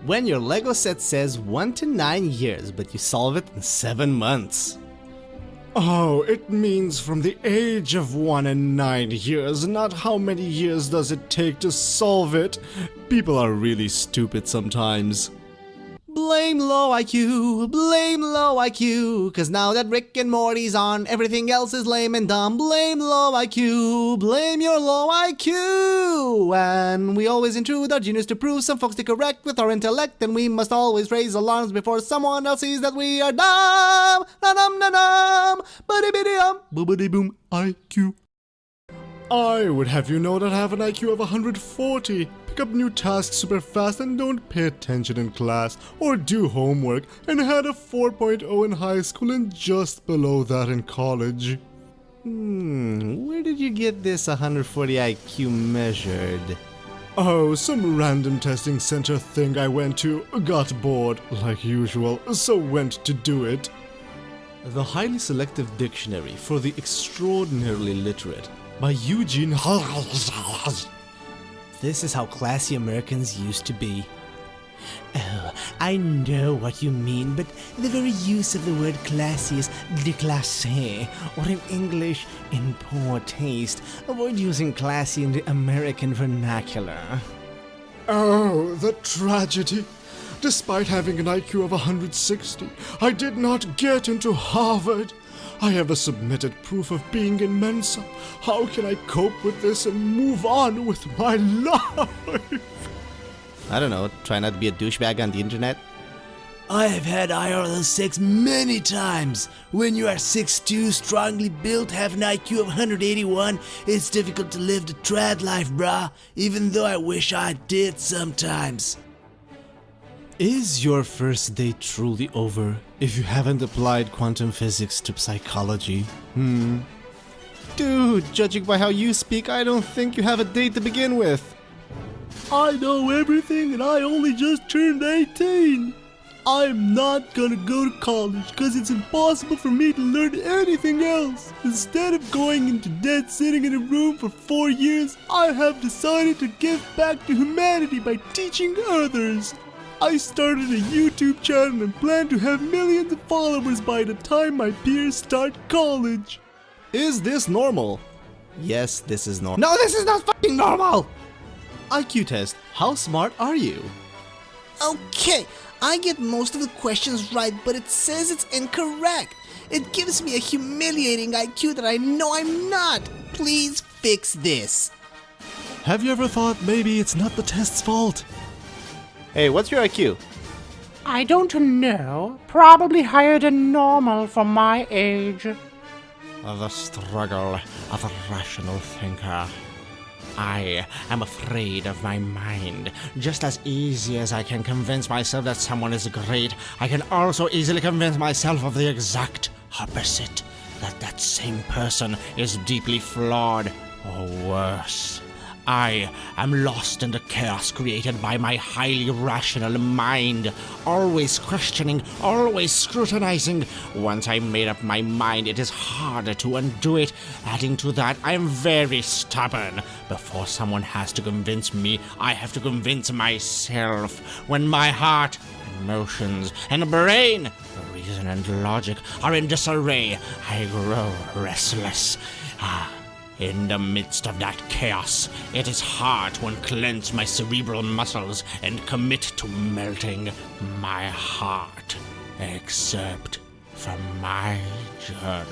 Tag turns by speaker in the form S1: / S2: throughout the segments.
S1: When your Lego set says 1 to 9 years, but you solve it in 7 months.
S2: Oh, it means from the age of 1 and 9 years, not how many years does it take to solve it. People are really stupid sometimes.
S1: Blame low IQ, blame low IQ, cause now that Rick and Morty's on, everything else is lame and dumb. Blame low IQ, blame your low IQ. And we always intrude our genius to prove some folks to correct with our intellect, and we must always raise alarms before someone else sees that we are dumb. Na-dum, buddy-biddy-dum, boobity-boom IQ.
S2: I would have you know that I have an IQ of 140, pick up new tasks super fast and don't pay attention in class or do homework, and had a 4.0 in high school and just below that in college.
S1: Where did you get this 140 IQ measured?
S2: Oh, some random testing center thing I went to, got bored, like usual, so went to do it.
S1: The Highly Selective Dictionary for the Extraordinarily Literate by Eugene. This is how classy Americans used to be. Oh, I know what you mean, but the very use of the word classy is déclassé, or in English, in poor taste. Avoid using classy in the American vernacular.
S2: Oh, the tragedy. Despite having an IQ of 160, I did not get into Harvard. I have a submitted proof of being in Mensa. How can I cope with this and move on with my life?
S1: I don't know, try not to be a douchebag on the internet?
S3: I have had IRL sex many times. When you are 6'2", strongly built, have an IQ of 181, it's difficult to live the trad life, brah. Even though I wish I did sometimes.
S1: Is your first date truly over if you haven't applied quantum physics to psychology? Dude, judging by how you speak, I don't think you have a date to begin with.
S3: I know everything and I only just turned 18. I'm not gonna go to college because it's impossible for me to learn anything else. Instead of going into debt sitting in a room for 4 years, I have decided to give back to humanity by teaching others. I started a YouTube channel and plan to have millions of followers by the time my peers start college.
S1: Is this normal? Yes, this is normal. No, this is not fucking normal! IQ test. How smart are you?
S4: Okay, I get most of the questions right, but it says it's incorrect. It gives me a humiliating IQ that I know I'm not. Please fix this.
S1: Have you ever thought maybe it's not the test's fault? Hey, what's your IQ?
S5: I don't know. Probably higher than normal for my age.
S1: The struggle of a rational thinker. I am afraid of my mind. Just as easy as I can convince myself that someone is great, I can also easily convince myself of the exact opposite. That same person is deeply flawed, or worse. I am lost in the chaos created by my highly rational mind, always questioning, always scrutinizing. Once I made up my mind, it is harder to undo it. Adding to that, I am very stubborn. Before someone has to convince me, I have to convince myself. When my heart, emotions, and brain, reason and logic, are in disarray, I grow restless. In the midst of that chaos, it is hard to unclench my cerebral muscles and commit to melting my heart. Except from my journal.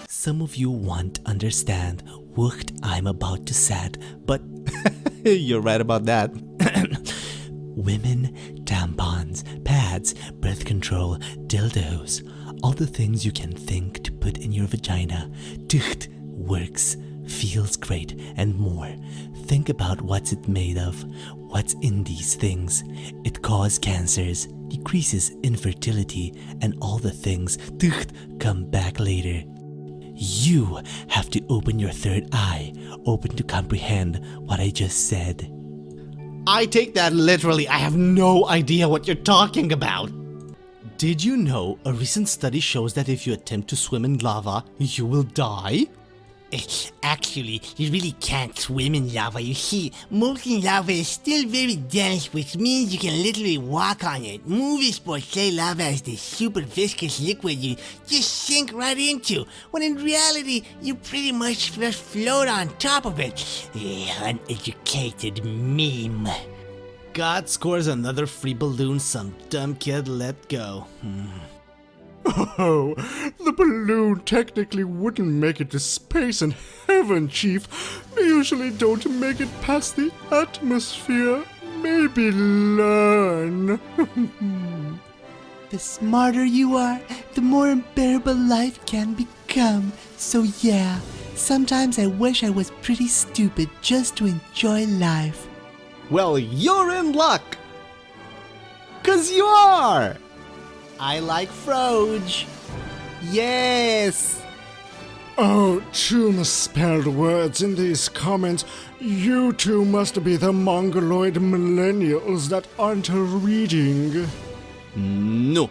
S3: Some of you won't understand what I'm about to say, but
S1: You're right about that.
S3: women, tampons, pads, birth control, dildos, all the things you can think to put in your vagina. Tucht, works, feels great, and more. Think about what's it made of, what's in these things. It causes cancers, decreases infertility, and all the things come back later. You have to open your third eye, open to comprehend what I just said.
S1: I take that literally. I have no idea what you're talking about. Did you know a recent study shows that if you attempt to swim in lava, you will die?
S4: Actually, you really can't swim in lava. You see, molten lava is still very dense, which means you can literally walk on it. Movie sports say lava is this super viscous liquid you just sink right into, when in reality, you pretty much just float on top of it. Uneducated meme.
S3: God scores another free balloon some dumb kid let go.
S2: Oh, the balloon technically wouldn't make it to space and heaven, Chief. They usually don't make it past the atmosphere. Maybe learn.
S3: The smarter you are, the more unbearable life can become. So yeah, sometimes I wish I was pretty stupid just to enjoy life.
S6: Well, you're in luck! 'Cause you are!
S3: I like Froge. Yes!
S2: Oh, two misspelled words in these comments. You two must be the mongoloid millennials that aren't reading.
S6: No.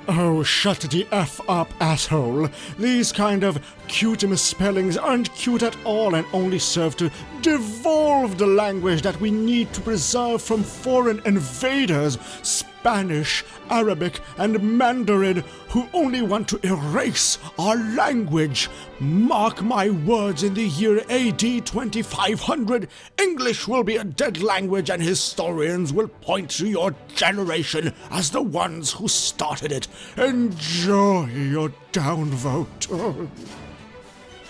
S2: Oh, shut the F up, asshole. These kind of cute misspellings aren't cute at all and only serve to devolve the language that we need to preserve from foreign invaders, Spanish, Arabic, and Mandarin, who only want to erase our language. Mark my words, in the year AD 2500, English will be a dead language and historians will point to your generation as the ones who started it. Enjoy your downvote.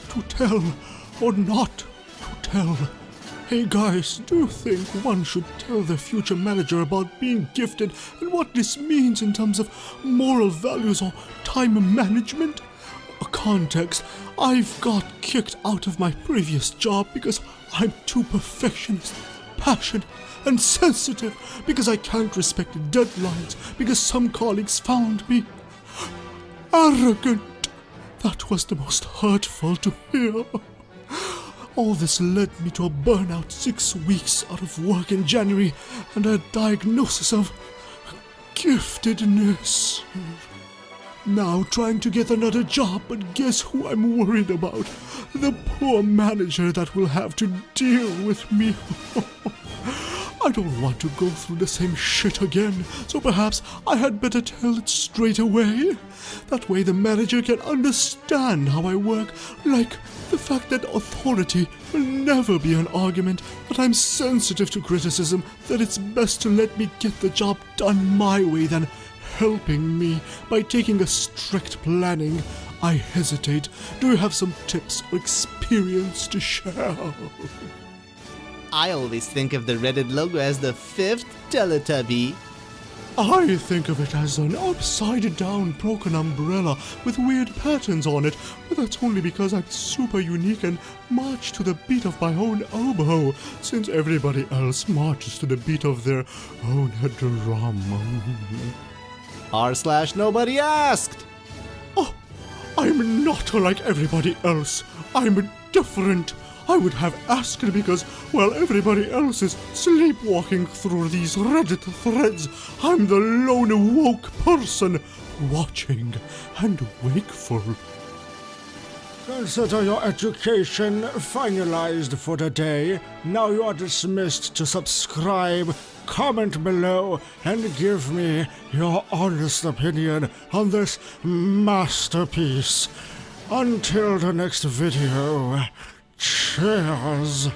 S2: To tell or not to tell. Hey guys, do you think one should tell their future manager about being gifted and what this means in terms of moral values or time management? A context, I've got kicked out of my previous job because I'm too perfectionist, passionate, and sensitive, because I can't respect deadlines, because some colleagues found me arrogant. That was the most hurtful to hear. All this led me to a burnout 6 weeks out of work in January and a diagnosis of giftedness. Now trying to get another job, but guess who I'm worried about? The poor manager that will have to deal with me. I don't want to go through the same shit again, so perhaps I had better tell it straight away. That way the manager can understand how I work, like the fact that authority will never be an argument, that I'm sensitive to criticism, that it's best to let me get the job done my way than helping me by taking a strict planning. I hesitate. Do you have some tips or experience to share?
S3: I always think of the Reddit logo as the 5th Teletubby.
S2: I think of it as an upside-down broken umbrella with weird patterns on it, but that's only because I'm super unique and march to the beat of my own oboe, since everybody else marches to the beat of their own drum.
S6: r/nobody asked!
S2: Oh, I'm not like everybody else. I'm different. I would have asked because while everybody else is sleepwalking through these Reddit threads, I'm the lone woke person, watching and wakeful. Consider your education finalized for the day. Now you are dismissed to subscribe, comment below, and give me your honest opinion on this masterpiece. Until the next video, cheers!